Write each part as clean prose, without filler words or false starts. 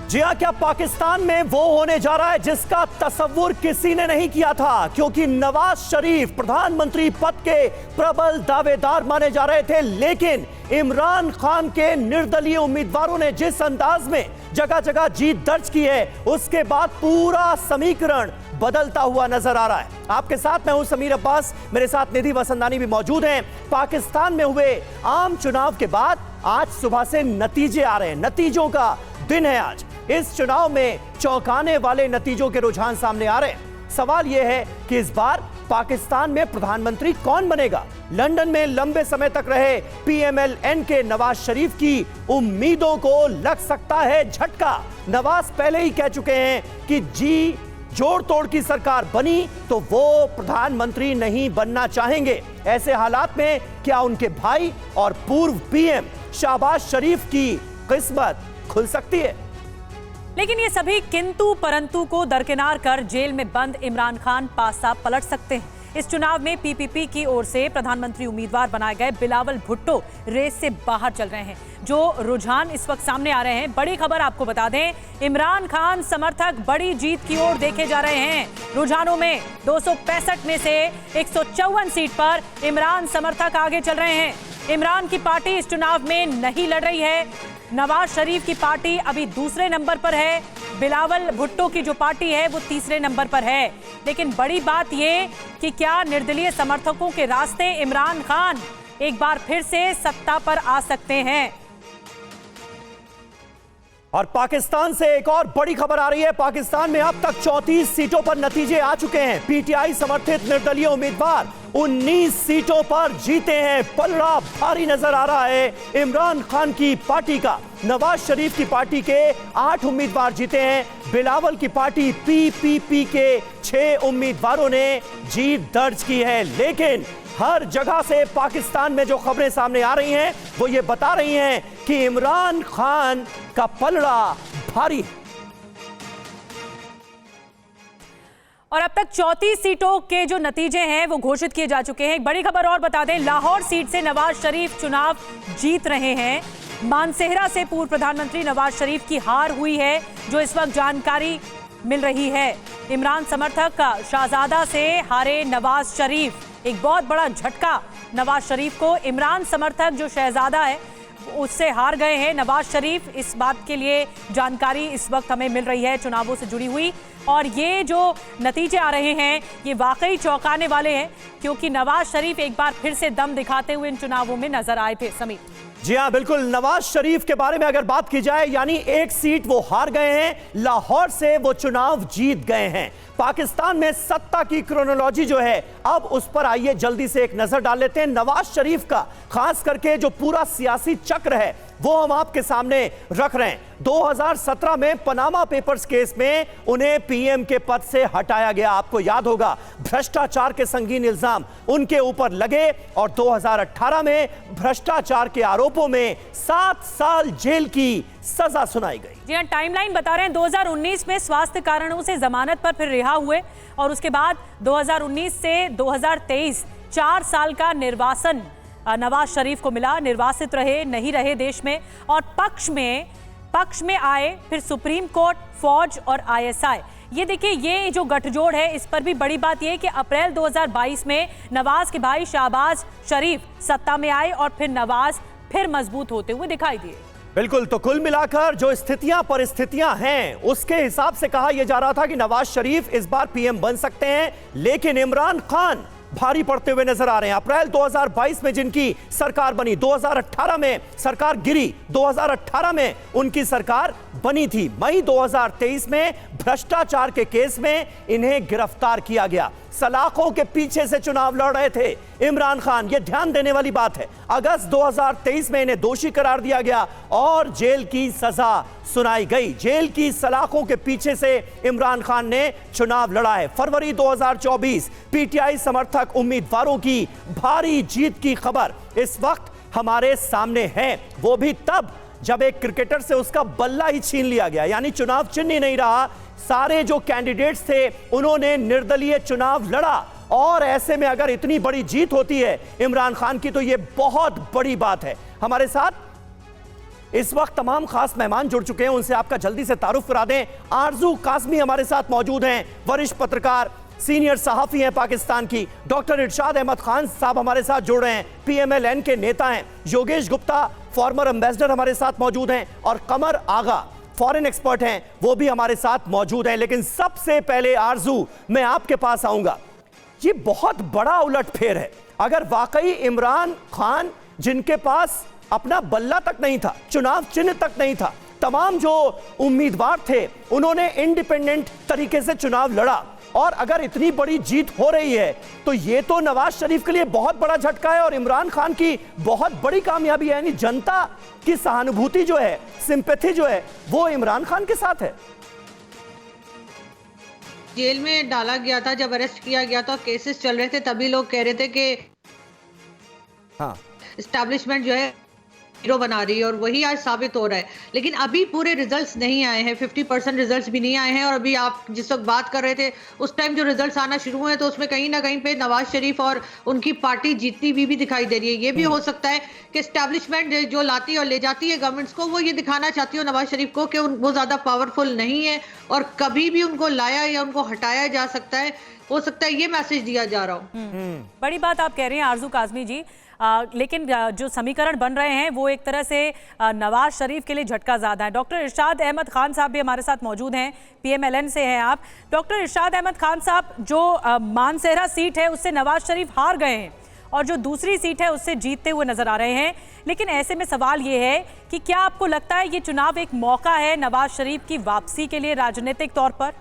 जी हाँ, क्या पाकिस्तान में वो होने जा रहा है जिसका तसव्वुर किसी ने नहीं किया था, क्योंकि नवाज शरीफ प्रधानमंत्री पद के प्रबल दावेदार माने जा रहे थे, लेकिन इमरान खान के निर्दलीय उम्मीदवारों ने जिस अंदाज में जगह जगह जीत दर्ज की है, उसके बाद पूरा समीकरण बदलता हुआ नजर आ रहा है। आपके साथ मैं हूं समीर अब्बास, मेरे साथ निधि वसंदानी भी मौजूद हैं। पाकिस्तान में हुए आम चुनाव के बाद आज सुबह से नतीजे आ रहे हैं, नतीजों का दिन है आज। इस चुनाव में चौंकाने वाले नतीजों के रुझान सामने आ रहे हैं। सवाल यह है कि इस बार पाकिस्तान में प्रधानमंत्री कौन बनेगा। लंदन में लंबे समय तक रहे PMLN के नवाज शरीफ की उम्मीदों को लग सकता है झटका। नवाज पहले ही कह चुके हैं कि जोड़ तोड़ की सरकार बनी तो वो प्रधानमंत्री नहीं बनना चाहेंगे। ऐसे हालात में क्या उनके भाई और पूर्व PM शहबाज शरीफ की किस्मत खुल सकती है? लेकिन ये सभी किंतु परंतु को दरकिनार कर जेल में बंद इमरान खान पासा पलट सकते हैं। इस चुनाव में PPP की ओर से प्रधानमंत्री उम्मीदवार बनाए गए बिलावल भुट्टो रेस से बाहर चल रहे हैं। जो रुझान इस वक्त सामने आ रहे हैं, बड़ी खबर आपको बता दें, इमरान खान समर्थक बड़ी जीत की ओर देखे जा रहे हैं। रुझानों में 265 में से 154 सीट पर इमरान समर्थक आगे चल रहे हैं। इमरान की पार्टी इस चुनाव में नहीं लड़ रही है। नवाज शरीफ की पार्टी अभी दूसरे नंबर पर है। बिलावल भुट्टो की जो पार्टी है वो तीसरे नंबर पर है। लेकिन बड़ी बात ये कि क्या निर्दलीय समर्थकों के रास्ते इमरान खान एक बार फिर से सत्ता पर आ सकते हैं? और पाकिस्तान से एक और बड़ी खबर आ रही है। पाकिस्तान में अब तक 34 सीटों पर नतीजे आ चुके हैं। PTI समर्थित निर्दलीय उम्मीदवार 19 सीटों पर जीते हैं। पलड़ा भारी नजर आ रहा है इमरान खान की पार्टी का। नवाज शरीफ की पार्टी के 8 उम्मीदवार जीते हैं। बिलावल की पार्टी PPP के 6 उम्मीदवारों ने जीत दर्ज की है। लेकिन हर जगह से पाकिस्तान में जो खबरें सामने आ रही हैं वो ये बता रही हैं कि इमरान खान का पलड़ा भारी है। और अब तक 34 सीटों के जो नतीजे हैं वो घोषित किए जा चुके हैं। एक बड़ी खबर और बता दें, लाहौर सीट से नवाज शरीफ चुनाव जीत रहे हैं। मानसेहरा से पूर्व प्रधानमंत्री नवाज शरीफ की हार हुई है, जो इस वक्त जानकारी मिल रही है। इमरान समर्थक शाहजादा से हारे नवाज शरीफ, एक बहुत बड़ा झटका नवाज शरीफ को। इमरान समर्थक जो शहजादा है उससे हार गए हैं नवाज शरीफ। इस बात के लिए जानकारी इस वक्त हमें मिल रही है चुनावों से जुड़ी हुई। और ये जो नतीजे आ रहे हैं ये वाकई चौंकाने वाले हैं, क्योंकि नवाज शरीफ एक बार फिर से दम दिखाते हुए इन चुनावों में नजर आए थे। समीर जी हाँ, बिल्कुल। नवाज शरीफ के बारे में अगर बात की जाए, यानी एक सीट वो हार गए हैं, लाहौर से वो चुनाव जीत गए हैं। पाकिस्तान में सत्ता की क्रोनोलॉजी जो है, अब उस पर आइए जल्दी से एक नजर डाल लेते हैं। नवाज शरीफ का खास करके जो पूरा सियासी चक्र है वो हम आपके सामने रख रहे हैं। 2017 में पनामा पेपर्स केस में उन्हें PM के पद से हटाया गया। आपको याद होगा, भ्रष्टाचार के संगीन इल्जाम उनके ऊपर लगे और 2018 में भ्रष्टाचार के आरोपों में 7 साल जेल की सजा सुनाई गई। जी हाँ, टाइमलाइन बता रहे हैं, 2019 में स्वास्थ्य कारणों से जमानत पर फिर रिहा हुए और उसके बाद 2019 से 2023 4 साल का निर्वासन नवाज शरीफ को मिला। निर्वासित रहे, नहीं रहे देश में, और पक्ष में आए फिर सुप्रीम कोर्ट, फौज और ISI। ये देखिए, ये जो गठजोड़ है इस पर भी बड़ी बात यह है कि अप्रैल 2022 में नवाज के भाई शहबाज शरीफ सत्ता में आए और फिर नवाज फिर मजबूत होते हुए दिखाई दिए। बिल्कुल। तो कुल मिलाकर जो परिस्थितियां हैं उसके हिसाब से कहा यह जा रहा था कि नवाज शरीफ इस बार PM बन सकते हैं, लेकिन इमरान खान भारी पड़ते हुए नजर आ रहे हैं। अप्रैल 2022 में जिनकी सरकार बनी, 2018 में सरकार गिरी, 2018 में उनकी सरकार बनी थी। मई 2023 में भ्रष्टाचार के केस में इन्हें गिरफ्तार किया गया। सलाखों के पीछे से चुनाव लड़ रहे थे इमरान खान, यह ध्यान देने वाली बात है। अगस्त 2023 में इन्हें दोषी करार दिया गया और जेल की सजा सुनाई गई। जेल की सलाखों के पीछे से इमरान खान ने चुनाव लड़ा है। फरवरी 2024 PTI समर्थक उम्मीदवारों की भारी जीत की खबर इस वक्त हमारे सामने है। वो भी तब जब एक क्रिकेटर से उसका बल्ला ही छीन लिया गया, यानी चुनाव चिन्ह ही नहीं रहा। सारे जो कैंडिडेट्स थे उन्होंने निर्दलीय चुनाव लड़ा और ऐसे में अगर इतनी बड़ी जीत होती है इमरान खान की तो यह बहुत बड़ी बात है। हमारे साथ इस वक्त तमाम खास मेहमान जुड़ चुके हैं, उनसे आपका जल्दी से तारुफ करा दें। आरजू काज़मी हमारे साथ मौजूद हैं, वरिष्ठ पत्रकार, सीनियर सहाफी हैं पाकिस्तान की। डॉक्टर इरशाद अहमद खान साहब हमारे साथ जुड़ रहे हैं, PMLN के नेता हैं। योगेश गुप्ता फॉर्मर एम्बेसडर हमारे साथ मौजूद हैं, और कमर आगा फॉरेन एक्सपर्ट हैं, वो भी हमारे साथ मौजूद हैं। लेकिन सबसे पहले आरजू, मैं आपके पास आऊंगा। ये बहुत बड़ा उलटफेर है। अगर वाकई इमरान खान, जिनके पास अपना बल्ला तक नहीं था, चुनाव चिन्ह तक नहीं था, तमाम जो उम्मीदवार थे उन्होंने इंडिपेंडेंट तरीके से चुनाव लड़ा, और अगर इतनी बड़ी जीत हो रही है तो ये तो नवाज शरीफ के लिए बहुत बड़ा झटका है और इमरान खान की बहुत बड़ी कामयाबी है। यानी जनता की सहानुभूति जो है, सिंपैथी जो है, वो इमरान खान के साथ है। जेल में डाला गया था, जब अरेस्ट किया गया था, केसेस चल रहे थे, तभी लोग कह रहे थे कि हाँ, एस्टैब्लिशमेंट जो है हीरो बना रही है, और वही आज साबित हो रहा है। लेकिन अभी पूरे रिजल्ट्स नहीं आए हैं, 50% रिजल्ट्स भी नहीं आए हैं। और अभी आप जिस वक्त बात कर रहे थे, उस टाइम जो रिजल्ट्स आना शुरू हुए तो उसमें कहीं ना कहीं पे नवाज शरीफ और उनकी पार्टी जीतती हुई भी दिखाई दे रही है। ये भी हो सकता है कि एस्टैब्लिशमेंट जो लाती है और ले जाती है गवर्नमेंट्स को, वो ये दिखाना चाहती हो नवाज शरीफ को कि वो ज्यादा पावरफुल नहीं है और कभी भी उनको लाया या उनको हटाया जा सकता है। हो सकता है ये मैसेज दिया जा रहा हो। बड़ी बात आप कह रहे हैं आरजू काज़मी जी, लेकिन जो समीकरण बन रहे हैं वो एक तरह से नवाज शरीफ के लिए झटका ज़्यादा है। डॉक्टर इरशाद अहमद खान साहब भी हमारे साथ मौजूद हैं, PMLN से हैं आप। डॉक्टर इरशाद अहमद खान साहब, जो मानसेहरा सीट है उससे नवाज शरीफ हार गए हैं और जो दूसरी सीट है उससे जीतते हुए नजर आ रहे हैं। लेकिन ऐसे में सवाल ये है कि क्या आपको लगता है ये चुनाव एक मौका है नवाज शरीफ की वापसी के लिए राजनीतिक तौर पर?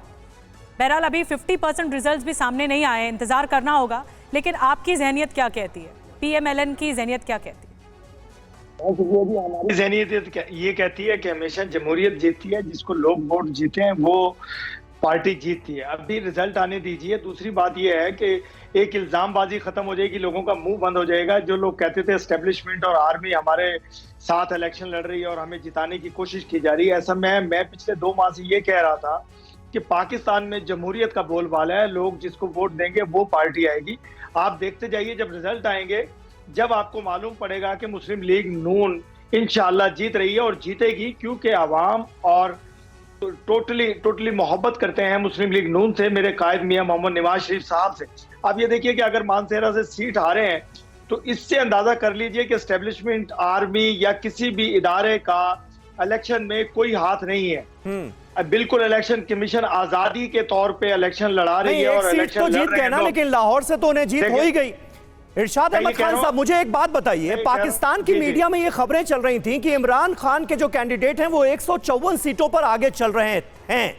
बहरहाल अभी 50% रिजल्ट भी सामने नहीं आए, इंतजार करना होगा। लेकिन आपकी जहनियत क्या कहती है, PMLN की जहनियत क्या कहती है? हमारी जहनियत ये कहती है कि हमेशा जमहूरियत जीतती है, जिसको लोग वोट जीते हैं वो पार्टी जीतती है। अभी रिजल्ट आने दीजिए। दूसरी बात ये है कि एक इल्जामबाजी खत्म हो जाएगी, लोगों का मुंह बंद हो जाएगा। जो लोग कहते थे एस्टेब्लिशमेंट और आर्मी हमारे साथ इलेक्शन लड़ रही है और हमें जिताने की कोशिश की जा रही है, ऐसा मैं पिछले 2 माह से ये कह रहा था कि पाकिस्तान में जमहूरियत का बोलबाला है, लोग जिसको वोट देंगे वो पार्टी आएगी। आप देखते जाइए, जब रिजल्ट आएंगे, जब आपको मालूम पड़ेगा कि मुस्लिम लीग नून इंशाल्लाह जीत रही है, और जीतेगी क्योंकि आवाम और टोटली मोहब्बत करते हैं मुस्लिम लीग नून से, मेरे कायद मियां मोहम्मद नवाज शरीफ साहब से। आप ये देखिए कि अगर मानसेहरा से सीट हारे हैं तो इससे अंदाजा कर लीजिए कि एस्टेब्लिशमेंट, आर्मी या किसी भी इदारे का इलेक्शन में कोई हाथ नहीं है। बिल्कुल इलेक्शन कमीशन आजादी के तौर पे इलेक्शन लड़ा रही है, और इलेक्शन तो जीत गए ना, लेकिन लाहौर से तो उन्हें जीत हो ही गई। इरशाद अहमद खान साहब, मुझे एक बात बताइए, पाकिस्तान की मीडिया में ये खबरें चल रही थी कि इमरान खान के जो कैंडिडेट हैं वो 154 सीटों पर आगे चल रहे हैं,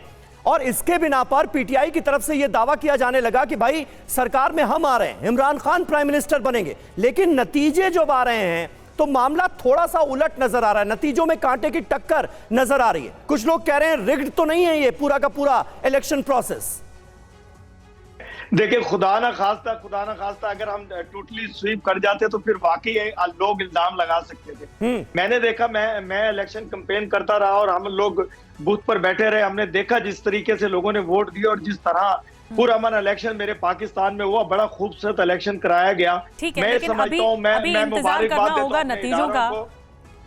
और इसके बिना पर PTI की तरफ से यह दावा किया जाने लगा कि भाई सरकार में हम आ रहे हैं, इमरान खान प्राइम मिनिस्टर बनेंगे। लेकिन नतीजे जो आ रहे हैं तो मामला थोड़ा सा उलट नजर आ रहा है, नतीजों में कांटे की टक्कर नजर आ रही है। कुछ लोग कह रहे हैं रिग्ड तो नहीं है ये पूरा का पूरा इलेक्शन प्रोसेस। देखिए, खुदा ना खास्ता अगर हम टोटली स्वीप कर जाते तो फिर वाकई लोग इल्जाम लगा सकते थे। मैंने देखा, मैं इलेक्शन कैंपेन करता रहा और हम लोग बूथ पर बैठे रहे, हमने देखा जिस तरीके से लोगों ने वोट दिया और जिस तरह पूरा हमारा इलेक्शन मेरे पाकिस्तान में हुआ, बड़ा खूबसूरत इलेक्शन कराया गया। मैं समझता हूं, मैं मुबारकबाद देता हूं नतीजों का।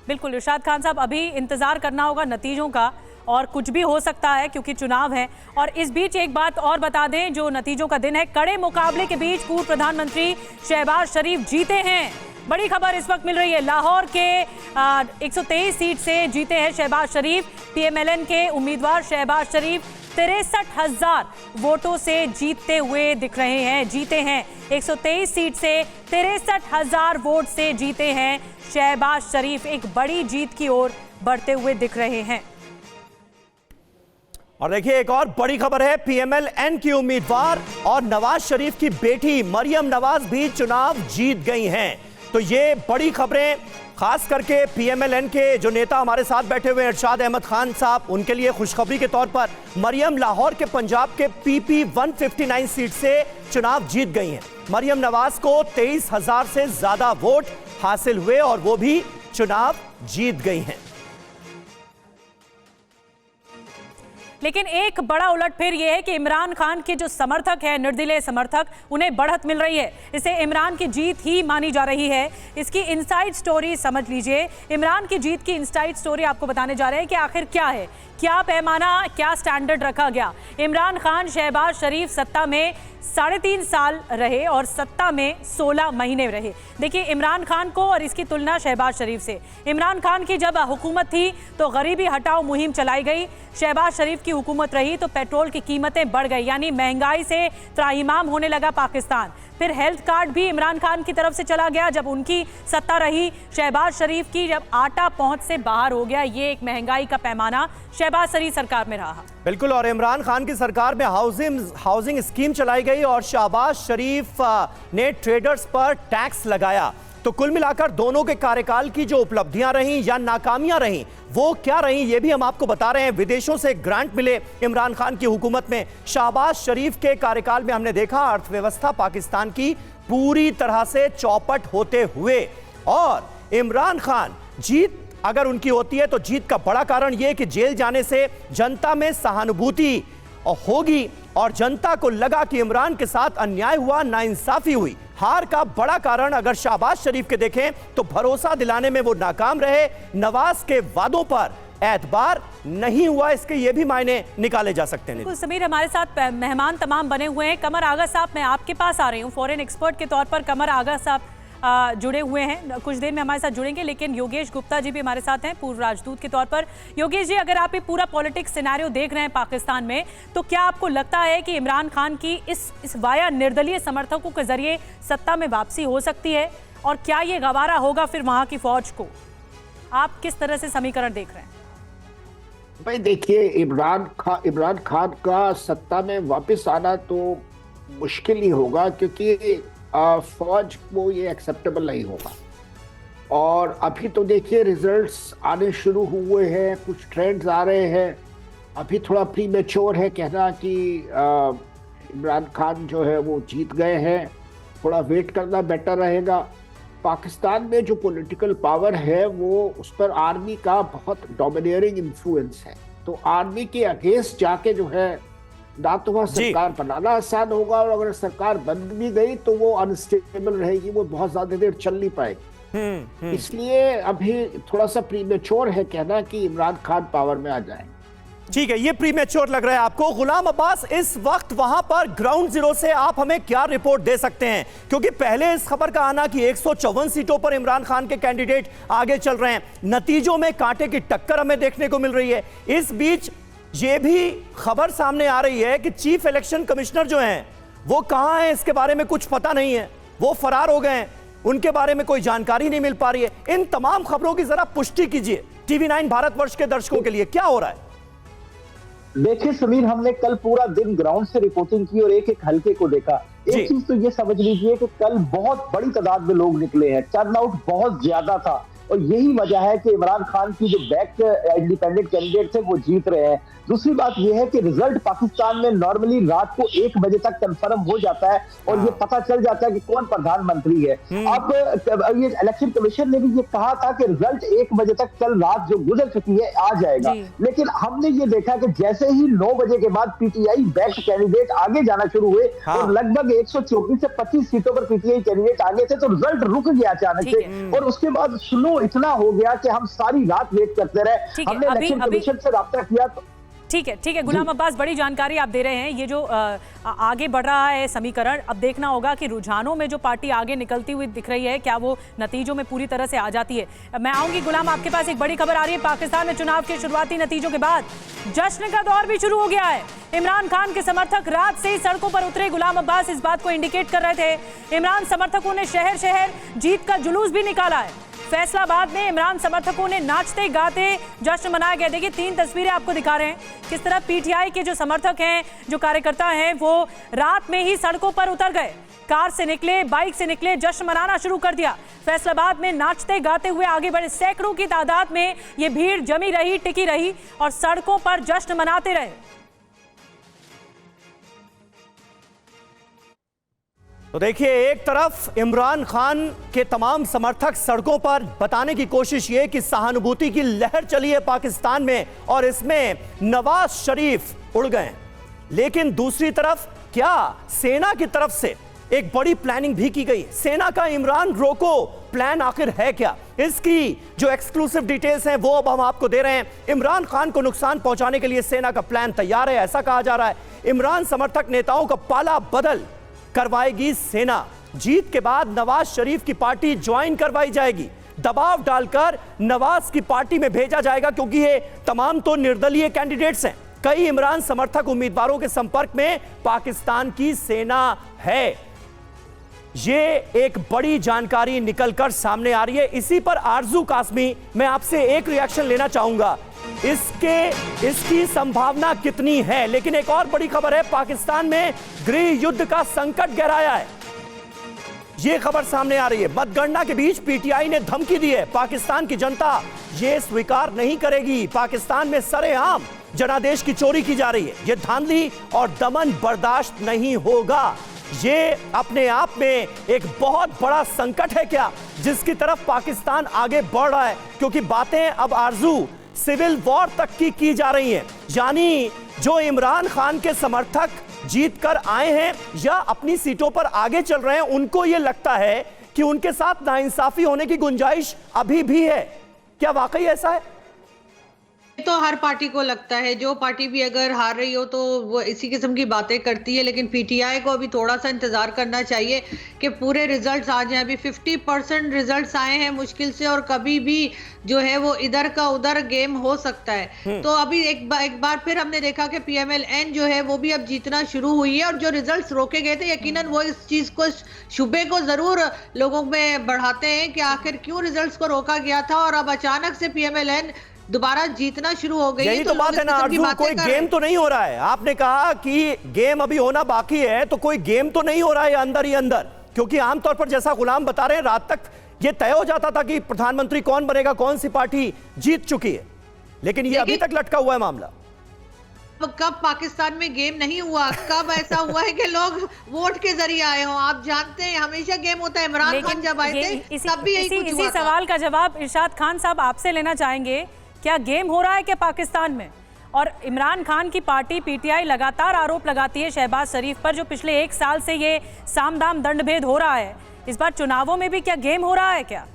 बिल्कुल इरशाद खान साहब, अभी इंतजार करना होगा नतीजों का, और कुछ भी हो सकता है क्योंकि चुनाव है। और इस बीच एक बात और बता दें, जो नतीजों का दिन है, कड़े मुकाबले के बीच पूर्व प्रधानमंत्री शहबाज शरीफ जीते हैं। बड़ी खबर इस वक्त मिल रही है, लाहौर के 123 सीट से जीते हैं शहबाज शरीफ। PMLN के उम्मीदवार शहबाज शरीफ 63,000 वोटों से जीतते हुए दिख रहे हैं, जीते हैं 123 सीट से 63,000 वोट से जीते हैं शहबाज शरीफ, एक बड़ी जीत की ओर बढ़ते हुए दिख रहे हैं। और देखिए, एक और बड़ी खबर है, PMLN की उम्मीदवार और नवाज शरीफ की बेटी मरियम नवाज भी चुनाव जीत गई हैं। तो ये बड़ी खबरें खास करके PMLN के जो नेता हमारे साथ बैठे हुए हैं, इरशाद अहमद खान साहब, उनके लिए खुशखबरी के तौर पर मरियम लाहौर के पंजाब के PP 159 सीट से चुनाव जीत गई हैं। मरियम नवाज को 23,000 से ज्यादा वोट हासिल हुए और वो भी चुनाव जीत गई हैं। लेकिन एक बड़ा उलटफेर यह है कि इमरान खान के जो समर्थक हैं, निर्दलीय समर्थक, उन्हें बढ़त मिल रही है। इसे इमरान की जीत ही मानी जा रही है। इसकी इनसाइड स्टोरी समझ लीजिए। इमरान की जीत की इनसाइड स्टोरी आपको बताने जा रहे हैं कि आखिर क्या है, क्या पैमाना, क्या स्टैंडर्ड रखा गया। इमरान खान, शहबाज शरीफ सत्ता में 3.5 साल रहे और सत्ता में 16 महीने रहे। देखिए इमरान खान को और इसकी तुलना शहबाज शरीफ से। इमरान खान की जब हुकूमत थी तो गरीबी हटाओ मुहिम चलाई गई। शहबाज शरीफ की हुकूमत रही तो पेट्रोल की कीमतें बढ़ गई, यानी महंगाई से त्राहिमाम होने लगा पाकिस्तान। फिर हेल्थ कार्ड भी इमरान खान की तरफ से चला गया जब उनकी सत्ता रही। शहबाज शरीफ की जब आटा पहुंच से बाहर हो गया, ये एक महंगाई का पैमाना शहबाज शरीफ सरकार में रहा। बिल्कुल, और इमरान खान की सरकार में हाउसिंग स्कीम चलाई गई और शहबाज शरीफ ने ट्रेडर्स पर टैक्स लगाया। तो कुल मिलाकर दोनों के कार्यकाल की जो उपलब्धियां रहीं या नाकामियां रहीं, वो क्या रहीं, ये भी हम आपको बता रहे हैं। विदेशों से ग्रांट मिले इमरान खान की हुकूमत में। शहबाज शरीफ के कार्यकाल में हमने देखा अर्थव्यवस्था पाकिस्तान की पूरी तरह से चौपट होते हुए। और इमरान खान, जीत अगर उनकी होती है तो जीत का बड़ा कारण यह कि जेल जाने से जनता में सहानुभूति होगी और जनता को लगा कि इमरान के साथ अन्याय हुआ, नाइंसाफी हुई। हार का बड़ा कारण अगर शहबाज शरीफ के देखें तो भरोसा दिलाने में वो नाकाम रहे, नवाज के वादों पर एतबार नहीं हुआ, इसके ये भी मायने निकाले जा सकते हैं। समीर, हमारे साथ मेहमान तमाम बने हुए हैं। कमर आगा साहब, मैं आपके पास आ रही हूँ। फॉरेन एक्सपर्ट के तौर पर कमर आगा साहब जुड़े हुए हैं, कुछ देर में हमारे साथ जुड़ेंगे। लेकिन योगेश गुप्ता जी भी हमारे साथ हैं पूर्व राजदूत के तौर पर। योगेश जी, अगर आप ये पूरा पॉलिटिक्स सिनेरियो देख रहे हैं पाकिस्तान में, तो क्या आपको लगता है कि इमरान खान की इस वाया निर्दलीय समर्थकों के जरिए सत्ता में वापसी हो सकती है, और क्या ये गवारा होगा फिर वहां की फौज को? आप किस तरह से समीकरण देख रहे हैं? भाई देखिए, इमरान खान का सत्ता में वापस आना तो मुश्किल ही होगा, क्योंकि फौज को ये एक्सेप्टेबल नहीं होगा। और अभी तो देखिए रिजल्ट्स आने शुरू हुए हैं, कुछ ट्रेंड्स आ रहे हैं। अभी थोड़ा प्रीमेच्योर है कहना कि इमरान खान जो है वो जीत गए हैं। थोड़ा वेट करना बेटर रहेगा। पाकिस्तान में जो पॉलिटिकल पावर है वो उस पर आर्मी का बहुत डोमिनेटिंग इन्फ्लुएंस है। तो आर्मी के अगेंस्ट जाके जो है ना तो वहाँ सरकार बनाना आसान होगा, और अगर सरकार बन भी गई तो वो अनस्टेबल रहेगी, वो बहुत ज्यादा देर चल नहीं पाएगी। इसलिए अभी थोड़ा सा प्रीमेच्योर है कहना कि इमरान खान पावर में आ जाए। ठीक है, ये प्रीमेच्योर लग रहा है आपको। गुलाम अब्बास, इस वक्त वहां पर ग्राउंड जीरो से आप हमें क्या रिपोर्ट दे सकते हैं? क्योंकि पहले इस खबर का आना कि 154 सीटों पर इमरान खान के कैंडिडेट आगे चल रहे हैं, नतीजों में कांटे की टक्कर हमें देखने को मिल रही है। इस बीच ये भी खबर सामने आ रही है कि चीफ इलेक्शन कमिश्नर जो हैं वो कहां हैं, इसके बारे में कुछ पता नहीं है, वो फरार हो गए हैं, उनके बारे में कोई जानकारी नहीं मिल पा रही है। इन तमाम खबरों की जरा पुष्टि कीजिए TV9 भारतवर्ष के दर्शकों के लिए, क्या हो रहा है? देखिए समीर, हमने कल पूरा दिन ग्राउंड से रिपोर्टिंग की और एक एक हल्के को देखा। एक चीज तो ये समझ लीजिए कि कल बहुत बड़ी तादाद में लोग निकले हैं, टर्नआउट बहुत ज्यादा था, और यही वजह है कि इमरान खान की जो बैक इंडिपेंडेंट कैंडिडेट थे वो जीत रहे हैं। दूसरी बात यह है कि रिजल्ट पाकिस्तान में नॉर्मली रात को 1 बजे तक कंफर्म हो जाता है और ये पता चल जाता है कि कौन प्रधानमंत्री है। अब ये इलेक्शन कमीशन ने भी ये कहा था कि रिजल्ट 1 बजे तक कल रात जो गुजर चुकी है आ जाएगा, लेकिन हमने ये देखा कि जैसे ही 9 बजे के बाद पीटीआई बैक कैंडिडेट आगे जाना शुरू हुए और लगभग 124 से 25 सीटों पर पीटीआई कैंडिडेट आगे थे, तो रिजल्ट रुक गया अचानक से, और उसके बाद स्लो इतना हो गया कि हम सारी रात वेट करते रहे। हमने इलेक्शन कमीशन से राब्ता किया तो ठीक है गुलाम अब्बास, बड़ी जानकारी आप दे रहे हैं। ये जो आगे बढ़ रहा है समीकरण, अब देखना होगा कि रुझानों में जो पार्टी आगे निकलती हुई दिख रही है, क्या वो नतीजों में पूरी तरह से आ जाती है। मैं आऊंगी गुलाम, आपके पास एक बड़ी खबर आ रही है। पाकिस्तान में चुनाव के शुरुआती नतीजों के बाद जश्न का दौर भी शुरू हो गया है। इमरान खान के समर्थक रात से ही सड़कों पर उतरे। गुलाम अब्बास इस बात को इंडिकेट कर रहे थे। इमरान समर्थकों ने शहर शहर जीत का जुलूस भी निकाला है। फैसलाबाद में इमरान समर्थकों ने नाचते गाते जश्न मनाया गया। देखिए 3 तस्वीरें आपको दिखा रहे हैं किस तरह पीटीआई के जो समर्थक हैं, जो कार्यकर्ता हैं, वो रात में ही सड़कों पर उतर गए। कार से निकले, बाइक से निकले, जश्न मनाना शुरू कर दिया। फैसलाबाद में नाचते गाते हुए आगे बढ़े। सैकड़ों की तादाद में ये भीड़ जमी रही, टिकी रही और सड़कों पर जश्न मनाते रहे। तो देखिए, एक तरफ इमरान खान के तमाम समर्थक सड़कों पर बताने की कोशिश ये कि सहानुभूति की लहर चली है पाकिस्तान में और इसमें नवाज शरीफ उड़ गए, लेकिन दूसरी तरफ क्या सेना की तरफ से एक बड़ी प्लानिंग भी की गई। सेना का इमरान रोको प्लान आखिर है क्या, इसकी जो एक्सक्लूसिव डिटेल्स हैं वो अब हम आपको दे रहे हैं। इमरान खान को नुकसान पहुंचाने के लिए सेना का प्लान तैयार है, ऐसा कहा जा रहा है। इमरान समर्थक नेताओं का पाला बदल करवाएगी सेना। जीत के बाद नवाज शरीफ की पार्टी ज्वाइन करवाई जाएगी, दबाव डालकर नवाज की पार्टी में भेजा जाएगा, क्योंकि ये तमाम तो निर्दलीय कैंडिडेट्स हैं। कई इमरान समर्थक उम्मीदवारों के संपर्क में पाकिस्तान की सेना है। ये एक बड़ी जानकारी निकलकर सामने आ रही है। इसी पर आरजू कासमी, मैं आपसे एक रिएक्शन लेना चाहूंगा, इसकी संभावना कितनी है। लेकिन एक और बड़ी खबर है, पाकिस्तान में गृह युद्ध का संकट गहराया है, यह खबर सामने आ रही है। मतगणना के बीच पीटीआई ने धमकी दी है, पाकिस्तान की जनता यह स्वीकार नहीं करेगी। पाकिस्तान में सरेआम जनादेश की चोरी की जा रही है, यह धांधली और दमन बर्दाश्त नहीं होगा। ये अपने आप में एक बहुत बड़ा संकट है क्या, जिसकी तरफ पाकिस्तान आगे बढ़ रहा है, क्योंकि बातें अब आरजू सिविल वॉर तक की जा रही हैं। यानी जो इमरान खान के समर्थक जीत कर आए हैं या अपनी सीटों पर आगे चल रहे हैं, उनको यह लगता है कि उनके साथ नाइंसाफी होने की गुंजाइश अभी भी है। क्या वाकई ऐसा है? तो हर पार्टी को लगता है, जो पार्टी भी अगर हार रही हो तो वो इसी किस्म की बातें करती है। लेकिन पीटीआई को अभी थोड़ा सा इंतजार करना चाहिए कि पूरे रिजल्ट्स आ जाएं। अभी 50% रिजल्ट्स आए हैं मुश्किल से, और कभी भी जो है वो इधर का उधर गेम हो सकता है। तो अभी एक बार फिर हमने देखा कि पीएमएल-एन जो है वो भी अब जीतना शुरू हुई है, और जो रिजल्ट्स रोके गए थे यकीनन वो इस चीज को, शुबे को जरूर लोगों में बढ़ाते हैं कि आखिर क्यों रिजल्ट्स को रोका गया था और अब अचानक से पीएमएल-एन दोबारा जीतना शुरू हो गई। यही तो बात है ना आरजू, कोई गेम तो नहीं हो रहा है। आपने कहा कि गेम अभी होना बाकी है, तो कोई गेम तो नहीं हो रहा है अंदर ही अंदर, क्योंकि आमतौर पर जैसा गुलाम बता रहे हैं, रात तक ये तय हो जाता था कि प्रधानमंत्री कौन बनेगा, कौन सी पार्टी जीत चुकी है, लेकिन ये अभी तक लटका हुआ है मामला। कब पाकिस्तान में गेम नहीं हुआ, कब ऐसा हुआ है कि लोग वोट के जरिए आए हों? आप जानते हैं हमेशा गेम होता है। इमरान खान जब आए थे तब भी यही कुछ हुआ था। इसी सवाल का जवाब इरशाद खान साहब आपसे लेना चाहेंगे, क्या गेम हो रहा है क्या पाकिस्तान में? और इमरान खान की पार्टी पीटीआई लगातार आरोप लगाती है शहबाज शरीफ पर, जो पिछले 1 साल से ये साम दाम दंड भेद हो रहा है। इस बार चुनावों में भी क्या गेम हो रहा है क्या?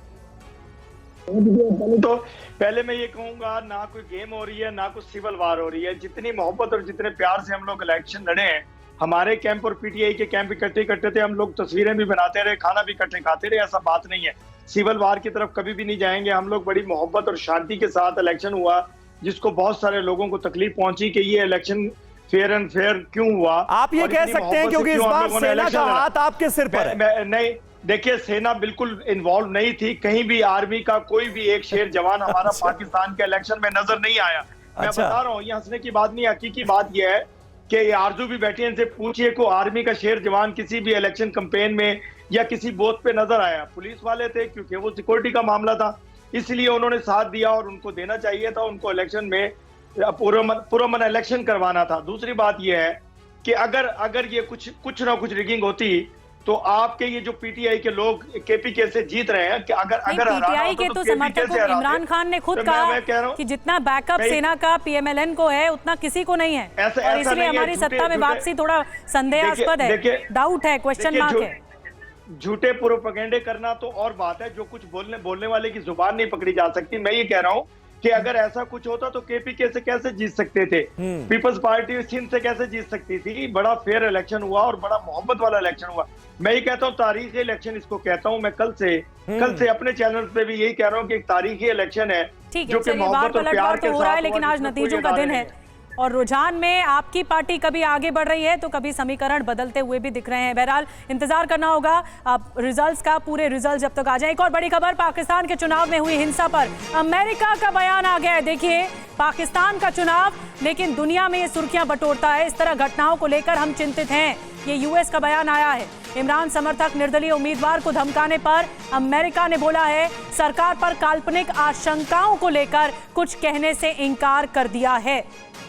तो पहले मैं ये कहूंगा, ना कोई गेम हो रही है ना कुछ सिविल वार हो रही है। जितनी मोहब्बत और जितने प्यार से हम लोग इलेक्शन लड़े हैं, हमारे कैंप और पीटीआई के कैंप इकट्ठे करते थे, हम लोग तस्वीरें भी बनाते रहे, खाना भी इकट्ठे खाते रहे, ऐसा बात नहीं है। सिविल वार की तरफ कभी भी नहीं जाएंगे हम लोग। बड़ी मोहब्बत और शांति के साथ इलेक्शन हुआ, जिसको बहुत सारे लोगों को तकलीफ पहुंची कि ये इलेक्शन फेयर एंड फेयर क्यों हुआ। आप ये कह सकते हैं क्योंकि इस बार सेना का हाथ आपके सिर पर है। नहीं, देखिए, सेना बिल्कुल इन्वॉल्व नहीं थी कहीं भी। आर्मी का कोई भी एक शेर जवान हमारा पाकिस्तान के इलेक्शन में नजर नहीं आया। मैं बता रहा हूँ, ये हंसने की बात नहीं, हकीकी बात यह है कि आरजू भी बैठी, इनसे पूछिए को आर्मी का शेर जवान किसी भी इलेक्शन कैंपेन में या किसी बूथ पे नजर आया। पुलिस वाले थे, क्योंकि वो सिक्योरिटी का मामला था, इसलिए उन्होंने साथ दिया और उनको देना चाहिए था। उनको इलेक्शन में पुरअमन इलेक्शन करवाना था। दूसरी बात यह है कि अगर ये कुछ ना कुछ रिगिंग होती तो आपके ये जो पीटीआई के लोग केपीके से जीत रहे हैं कि अगर पीटीआई के तो समर्थकों, इमरान खान ने खुद कहा कि जितना बैकअप सेना का पीएमएल-एन को है उतना किसी को नहीं है, और इसलिए हमारी सत्ता में वापसी थोड़ा संदेहास्पद है, डाउट है, क्वेश्चन मार्क है। झूठे प्रोपेगेंडे करना तो और बात है, जो कुछ बोलने वाले की जुबान नहीं पकड़ी जा सकती। मैं ये कह रहा हूँ कि अगर ऐसा कुछ होता तो केपीके से कैसे जीत सकते थे, पीपल्स पार्टी सिंध से कैसे जीत सकती थी। बड़ा फेयर इलेक्शन हुआ और बड़ा मोहब्बत वाला इलेक्शन हुआ। मैं ये कहता हूँ तारीखी इलेक्शन इसको कहता हूँ। मैं कल से अपने चैनल पे भी यही कह रहा हूँ कि एक तारीखी इलेक्शन है, जो कि मोहब्बत और प्यार के साथ हो रहा है। लेकिन आज नतीजों का दिन है और रुझान में आपकी पार्टी कभी आगे बढ़ रही है तो कभी समीकरण बदलते हुए भी दिख रहे हैं। बहरहाल इंतजार करना होगा अब रिजल्ट्स का, पूरे रिजल्ट जब तक आ जाए। एक और बड़ी खबर, पाकिस्तान के चुनाव में हुई हिंसा पर अमेरिका का बयान आ गया है। देखिए, पाकिस्तान का चुनाव लेकिन दुनिया में ये सुर्खियां बटोरता है। इस तरह घटनाओं को लेकर हम चिंतित हैं, ये यूएस का बयान आया है। इमरान समर्थक निर्दलीय उम्मीदवार को धमकाने पर अमेरिका ने बोला है सरकार पर काल्पनिक आशंकाओं को लेकर कुछ कहने से इनकार कर दिया है।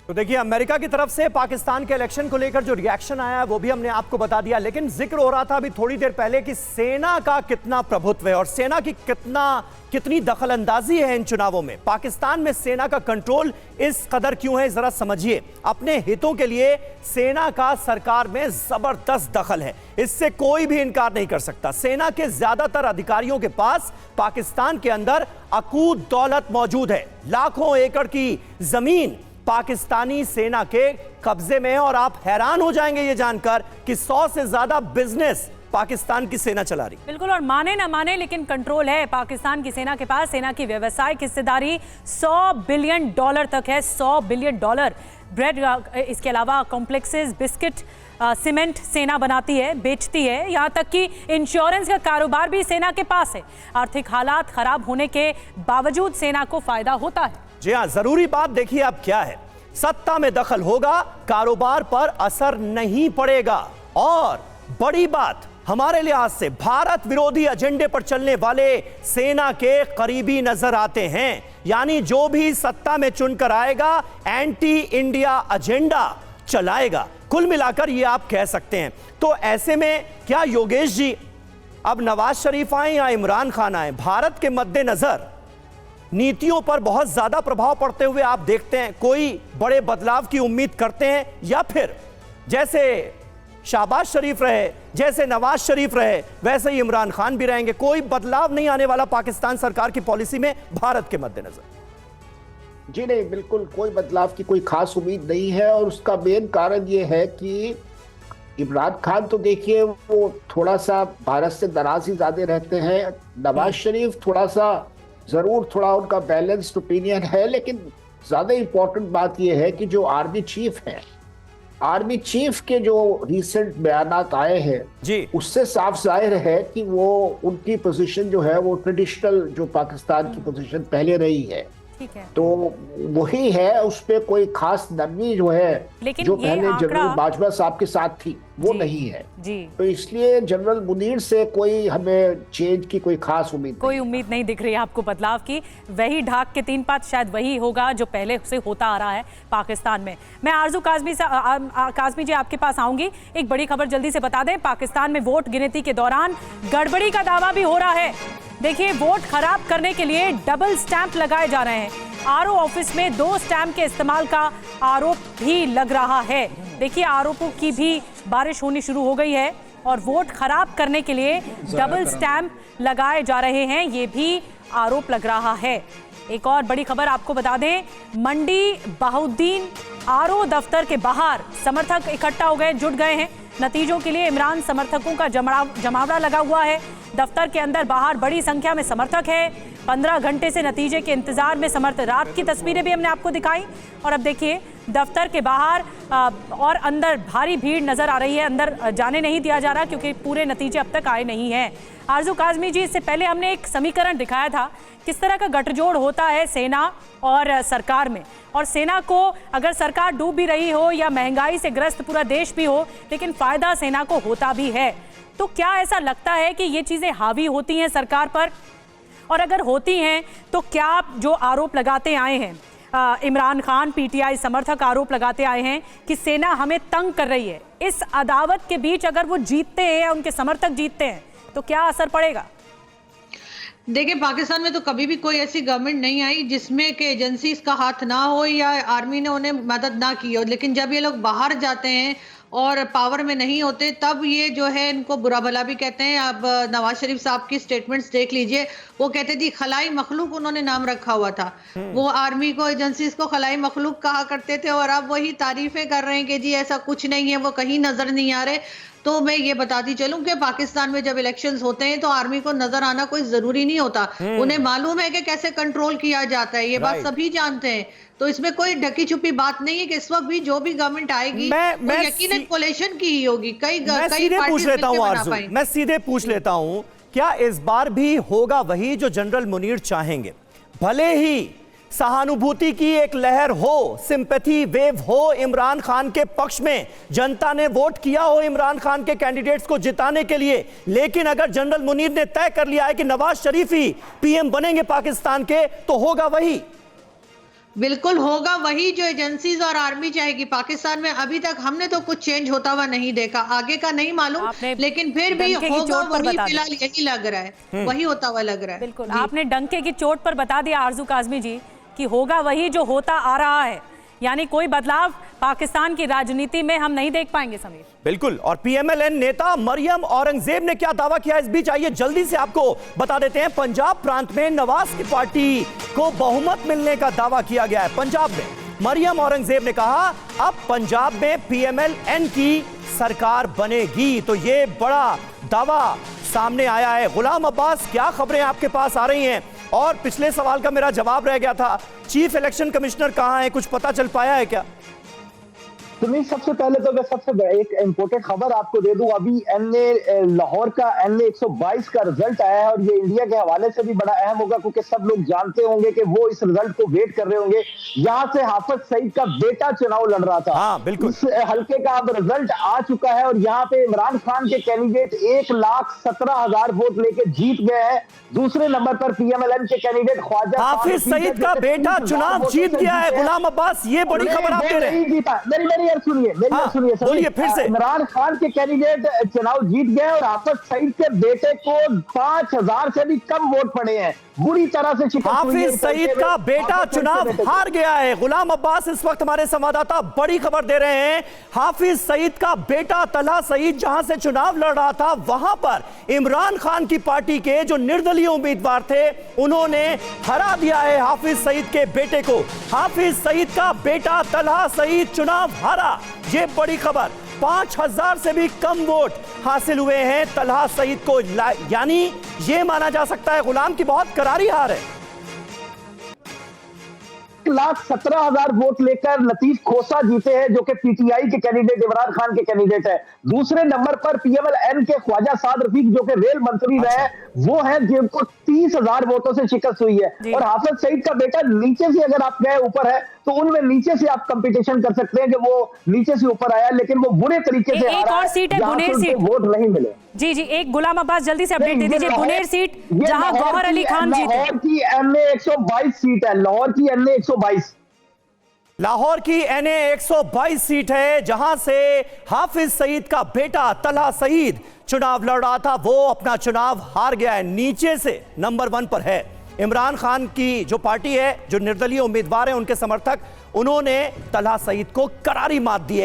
तो देखिए, अमेरिका की तरफ से पाकिस्तान के इलेक्शन को लेकर जो रिएक्शन आया है वो भी हमने आपको बता दिया, लेकिन जिक्र हो रहा था अभी थोड़ी देर पहले कि सेना का कितना प्रभुत्व है और सेना की कितनी दखल अंदाजी है इन चुनावों में। पाकिस्तान में सेना का कंट्रोल इस कदर क्यों है, जरा समझिए। अपने हितों के लिए सेना का सरकार में जबरदस्त दखल है, इससे कोई भी इनकार नहीं कर सकता। सेना के ज्यादातर अधिकारियों के पास पाकिस्तान के अंदर अकूत दौलत मौजूद है। लाखों एकड़ की जमीन पाकिस्तानी सेना के कब्जे में है और आप हैरान हो जाएंगे ये जानकर कि 100 से ज्यादा बिजनेस पाकिस्तान की सेना चला रही। बिल्कुल, और माने ना माने लेकिन कंट्रोल है पाकिस्तान की सेना के पास। सेना की व्यवसायिक हिस्सेदारी $100 बिलियन तक है, $100 बिलियन। ब्रेड, इसके अलावा कॉम्प्लेक्सेस, बिस्किट, सीमेंट सेना बनाती है, बेचती है। यहाँ तक कि इंश्योरेंस का कारोबार भी सेना के पास है। आर्थिक हालात खराब होने के बावजूद सेना को फायदा होता है। जी हाँ, जरूरी बात देखिए अब क्या है। सत्ता में दखल होगा, कारोबार पर असर नहीं पड़ेगा। और बड़ी बात, हमारे लिहाज से भारत विरोधी एजेंडे पर चलने वाले सेना के करीबी नजर आते हैं। यानी जो भी सत्ता में चुनकर आएगा एंटी इंडिया एजेंडा चलाएगा। कुल मिलाकर ये आप कह सकते हैं। तो ऐसे में क्या योगेश जी, अब नवाज शरीफ आए या इमरान खान आए, भारत के मद्देनजर नीतियों पर बहुत ज्यादा प्रभाव पड़ते हुए आप देखते हैं? कोई बड़े बदलाव की उम्मीद करते हैं या फिर जैसे शहबाज शरीफ रहे, जैसे नवाज शरीफ रहे, वैसे ही इमरान खान भी रहेंगे? कोई बदलाव नहीं आने वाला पाकिस्तान सरकार की पॉलिसी में भारत के मद्देनजर? जी नहीं, बिल्कुल कोई बदलाव की कोई खास उम्मीद नहीं है। और उसका मेन कारण ये है कि इमरान खान तो देखिए वो थोड़ा सा भारत से नाराज ही ज्यादा रहते हैं। नवाज शरीफ थोड़ा उनका बैलेंस्ड ओपिनियन है। लेकिन ज्यादा इंपॉर्टेंट बात यह है कि जो आर्मी चीफ है, आर्मी चीफ के जो रिसेंट बयानात आए हैं जी, उससे साफ जाहिर है कि वो उनकी पोजीशन जो है वो ट्रेडिशनल जो पाकिस्तान की पोजीशन पहले रही है, ठीक है, तो वही है। उस पे कोई खास नरमी जो है लेकिन जो ये पहले आंकड़ा जनरल बाजवा साहब के साथ थी वो जी, नहीं है जी। तो इसलिए जनरल मुनीर से कोई हमें चेंज की कोई खास उम्मीद कोई उम्मीद नहीं दिख रही है आपको बदलाव की। वही ढाक के 3 पात शायद वही होगा जो पहले से होता आ रहा है पाकिस्तान में। मैं आरजू काजमी जी आपके पास आऊंगी। एक बड़ी खबर जल्दी से बता दें, पाकिस्तान में वोट गिनती के दौरान गड़बड़ी का दावा भी हो रहा है। देखिए, वोट खराब करने के लिए डबल स्टैंप लगाए जा रहे हैं। आरओ ऑफिस में 2 स्टैंप के इस्तेमाल का आरोप भी लग रहा है। देखिए, आरोपों की भी बारिश होनी शुरू हो गई है और वोट खराब करने के लिए डबल स्टैंप लगाए जा रहे हैं, ये भी आरोप लग रहा है। एक और बड़ी खबर आपको बता दें, मंडी बहाउद्दीन आरओ दफ्तर के बाहर समर्थक इकट्ठा हो गए, जुट गए हैं नतीजों के लिए। इमरान समर्थकों का जमावड़ा लगा हुआ है। दफ्तर के अंदर बाहर बड़ी संख्या में समर्थक है। 15 घंटे से नतीजे के इंतजार में समर्थक। रात की तस्वीरें भी हमने आपको दिखाई और अब देखिए दफ्तर के बाहर और अंदर भारी भीड़ नजर आ रही है। अंदर जाने नहीं दिया जा रहा क्योंकि पूरे नतीजे अब तक आए नहीं हैं। आरजू काजमी जी, इससे पहले हमने एक समीकरण दिखाया था किस तरह का गठजोड़ होता है सेना और सरकार में। और सेना को अगर सरकार डूब भी रही हो या महंगाई से ग्रस्त पूरा देश भी हो, लेकिन फायदा सेना को होता भी है। तो क्या ऐसा लगता है कि ये चीजें हावी होती हैं सरकार पर? और अगर होती हैं तो क्या जो आरोप लगाते आए हैं इमरान खान, पीटीआई समर्थक आरोप लगाते आए हैं कि सेना हमें तंग कर रही है, इस अदावत के बीच अगर वो जीतते हैं या उनके समर्थक जीतते हैं तो क्या असर पड़ेगा? देखिए, पाकिस्तान में तो कभी भी कोई ऐसी गवर्नमेंट नहीं आई जिसमें कि एजेंसीज का हाथ ना हो या आर्मी ने उन्हें मदद ना की हो। लेकिन जब ये लोग बाहर जाते हैं और पावर में नहीं होते तब ये जो है इनको बुरा भला भी कहते हैं। अब नवाज शरीफ साहब की स्टेटमेंट्स देख लीजिए, वो कहते थे खलाई मखलूक उन्होंने नाम रखा हुआ था। वो आर्मी को, एजेंसीज को खलाई मखलूक कहा करते थे और अब वही तारीफें कर रहे हैं कि जी ऐसा कुछ नहीं है, वो कहीं नजर नहीं आ रहे। तो मैं ये बताती चलूं कि पाकिस्तान में जब इलेक्शंस होते हैं तो आर्मी को नजर आना कोई जरूरी नहीं होता। उन्हें मालूम है कि कैसे कंट्रोल किया जाता है, ये बात सभी जानते हैं। तो इसमें कोई ढकी छुपी बात नहीं है कि इस वक्त भी जो भी गवर्नमेंट आएगी वो यकीनन कोलिशन की ही होगी। मैं सीधे पूछ लेता हूं आरजू, मैं सीधे पूछ लेता हूं, क्या इस बार भी होगा वही जो जनरल मुनीर चाहेंगे? भले ही सहानुभूति की एक लहर हो, सिंपैथी वेव हो इमरान खान के पक्ष में, जनता ने वोट किया हो इमरान खान के कैंडिडेट्स को जिताने के लिए, लेकिन अगर जनरल मुनीर ने तय कर लिया है कि नवाज शरीफ ही पीएम बनेंगे पाकिस्तान के, तो होगा वही। बिल्कुल होगा वही जो एजेंसीज और आर्मी चाहेगी पाकिस्तान में। अभी तक हमने तो कुछ चेंज होता हुआ नहीं देखा, आगे का नहीं मालूम, लेकिन फिर भी होगा वही, फिलहाल यही लग रहा है, वही होता हुआ लग रहा है। बिल्कुल, आपने डंके की चोट पर बता दिया आरजू काज़मी जी कि होगा वही जो होता आ रहा है, यानी कोई बदलाव पाकिस्तान की राजनीति में हम नहीं देख पाएंगे समीर। बिल्कुल। और पीएमएलएन नेता मरियम औरंगजेब ने क्या दावा किया इस बीच आइए जल्दी से आपको बता देते हैं। पंजाब प्रांत में नवाज की पार्टी को बहुमत मिलने का दावा किया गया है। पंजाब में मरियम औरंगजेब ने कहा अब पंजाब में पीएमएलएन की सरकार बनेगी, तो ये बड़ा दावा सामने आया है। गुलाम अब्बास, क्या खबरें आपके पास आ रही हैं? और पिछले सवाल का मेरा जवाब रह गया था, चीफ इलेक्शन कमिश्नर कहां है, कुछ पता चल पाया है क्या? सुनील, सबसे पहले तो मैं एक इम्पोर्टेंट खबर आपको दे दूं। अभी एनए लाहौर का एनए 122 का रिजल्ट आया है और ये इंडिया के हवाले से भी बड़ा अहम होगा, क्योंकि सब लोग जानते होंगे कि वो इस रिजल्ट को वेट कर रहे होंगे। यहाँ से हाफिज सईद का बेटा चुनाव लड़ रहा था। हाँ, बिल्कुल। इस हल्के का अब रिजल्ट आ चुका है और यहाँ पे इमरान खान के कैंडिडेट 1,17,000 वोट लेके जीत गए हैं। दूसरे नंबर पर पीएमएलएन के कैंडिडेट ख्वाजा हाफिज सईद का बेटा चुनाव जीत गया है। गुलाम अब्बास, ये बड़ी खबर आप दे रहे हैं। जीता, मेरी सुनिए, बोलिए फिर से। इमरान खान के कैंडिडेट चुनाव जीत गए और हाफिज सईद के बेटे को 5,000 से भी कम वोट पड़े हैं। बुरी तरह से शिकस्त हुई है। हाफिज सईद का बेटा चुनाव हार गया है। गुलाम अब्बास इस वक्त हमारे संवाददाता बड़ी खबर दे रहे हैं। हाफिज सईद का बेटा तलहा सईद जहां से चुनाव लड़ रहा था, वहां पर इमरान खान की पार्टी के जो निर्दलीय उम्मीदवार थे उन्होंने हरा दिया है हाफिज सईद के बेटे को। हाफिज सईद का बेटा तलहा सईद चुनाव हारा, ये बड़ी खबर। 5,000 से भी कम वोट हासिल हुए हैं तलहा सईद को, यानी ये माना जा सकता है गुलाम की बहुत करारी हार है। 1,17,000 वोट लेकर लतीफ खोसा जीते हैं, जो कि पीटीआई के कैंडिडेट इमरान खान के कैंडिडेट है। दूसरे नंबर पर पीएमएलएन के ख्वाजा साद रफीक, जो कि रेल मंत्री रहे, वो हैं जिनको 30,000 वोटों से शिकस्त हुई है। और हाफिज सईद का बेटा नीचे से, अगर आप गए ऊपर है तो उनमें नीचे से आप कंपटीशन कर सकते हैं कि वो नीचे से ऊपर आया, लेकिन वो बुरे तरीके से एक और सीट है बुनेर सीट, वोट नहीं मिले। जी एक गुलाम अब्बास जल्दी से अपडेट दे दीजिए। बुनेर सीट जहां गौहर अली खान जीते। लाहौर की एनए 122 सीट है, लाहौर की एनए 122। लाहौर की एनए 122 सीट है, जहां से हाफिज सईद का बेटा तलहा सईद चुनाव लड़ रहा था, वो अपना चुनाव हार गया है। नीचे से नंबर 1 पर है इमरान खान की जो पार्टी है, जो निर्दलीय उम्मीदवार हैं उनके समर्थक, उन्होंने तलहा सईद को करारी मात दी है।